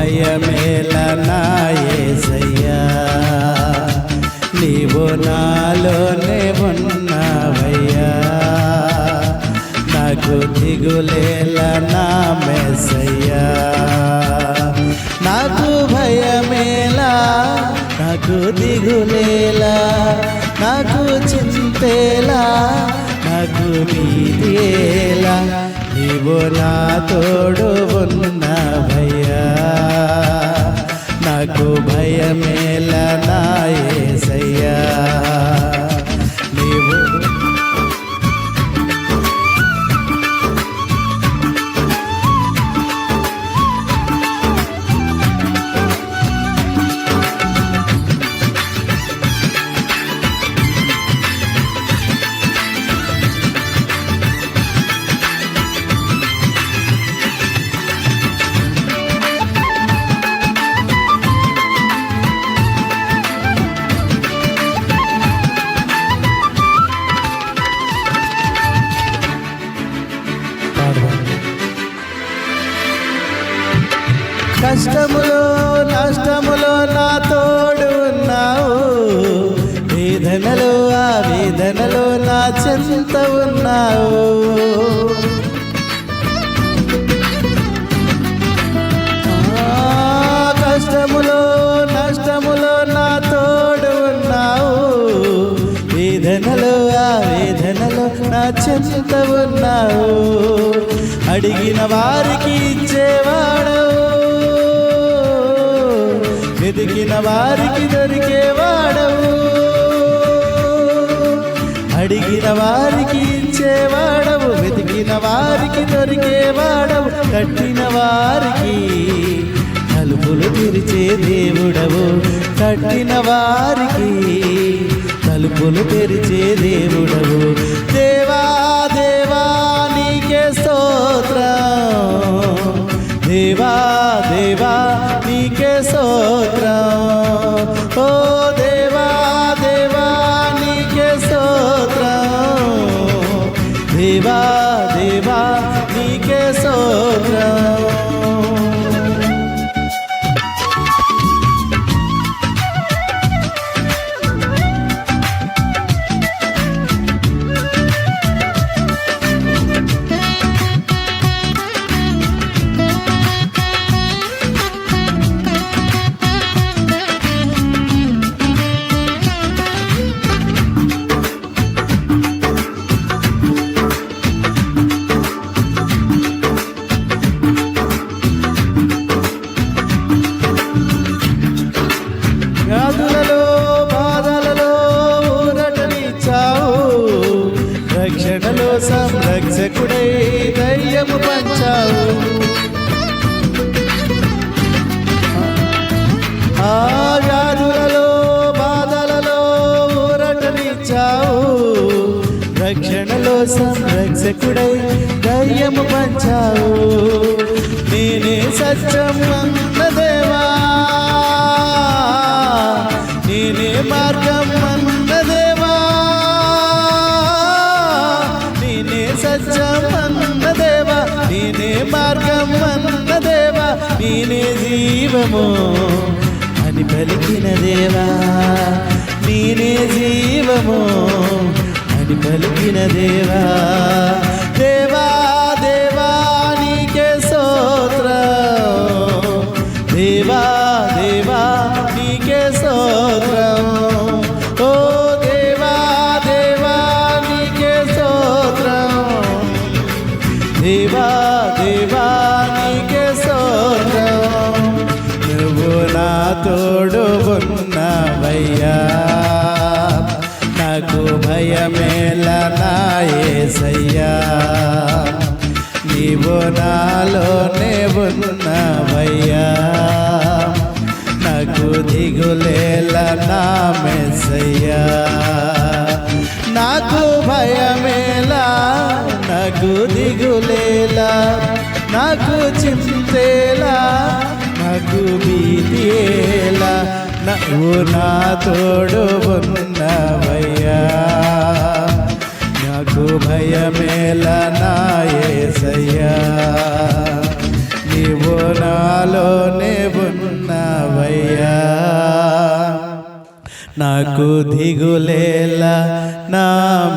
భయమేల నా యేసయ్యా, నీవు నాలోనే ఉన్నావయ్యా, నాకు దిగులేల నా మెస్సయ్యా. నాకు భయమేలా, నాకు దిగులేలా, నాకు చింతేలా, నాకు భీతియేలా, నీవు నా తోడు ఉన్నావయ్యా, నాకు భయమేలా నా యేసయ్యా. నీవు కష్టములో నష్టములో నా తోడు ఉన్నావు, వేదనలో ఆ వేదనలో నా చెంత ఉన్నావు. కష్టములో నష్టములో నా తోడు ఉన్నావు, వేదనలో ఆ వేదనలో నా చెంత ఉన్నావు. అడిగిన వారికి ఇచ్చేవాడవు, వెతికిన వారికి దొరికేవాడవు, అడిగిన వారికి ఇచ్చేవాడవు, వెతికిన వారికి దొరికేవాడవు, కట్టిన వారికి తలుపులు తెరిచే దేవుడవు, కట్టిన వారికి తలుపులు తెరిచే దేవుడవు. దేవా దేవా నీకే స్తోత్రం, దేవా దేవా నీకే స్తోత్రం, ఓ దేవా దేవా నీకే స్తోత్రం, దేవా దేవా నీకే స్తోత్రం. వ్యాధులలో బాధలలో ఊరటనిచ్చావు, రక్షణలో సంరక్షకుడై ధైర్యము పంచావు. ఆ వ్యాధులలో బాధలలో ఊరటనిచ్చావు, రక్షణలో సంరక్షకుడై ధైర్యము పంచావు. నేనే సత్యం అన్న దేవా, నేనే మార్గం అన్న దేవా, నేనే సత్యం అన్న దేవా, నేనే మార్గం అన్న దేవా, నేనే జీవము అని పలికిన దేవా, నేనే జీవము అని పలికిన దేవా. దేవా దేవా నీకే స్తోత్రం, దేవా దేవా నీకే స్తోత్రం, ఓ దేవా దేవా నీకే స్తోత్రం, దేవా దేవా నీకే స్తోత్రం. నువ్వు నా తోడు ఉన్నావయ్యా, నాకు భయమేల నా యేసయ్యా, నీవు నాలోనే ఉన్నావయ్యా, నాకు దిగులేల నా మెస్సయ్యా. నాకు భయమేలా, నాకు దిగులేలా, నాకు చింతేలా, నాకు భీతియేలా, నువ్వు నా తోడు ఉన్నావయ్యా, నాకు భయమేలా నా యేసయ్యా, నీవు నాలోనే నాకు దిగులేలా నా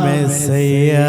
మెస్సయ్యా.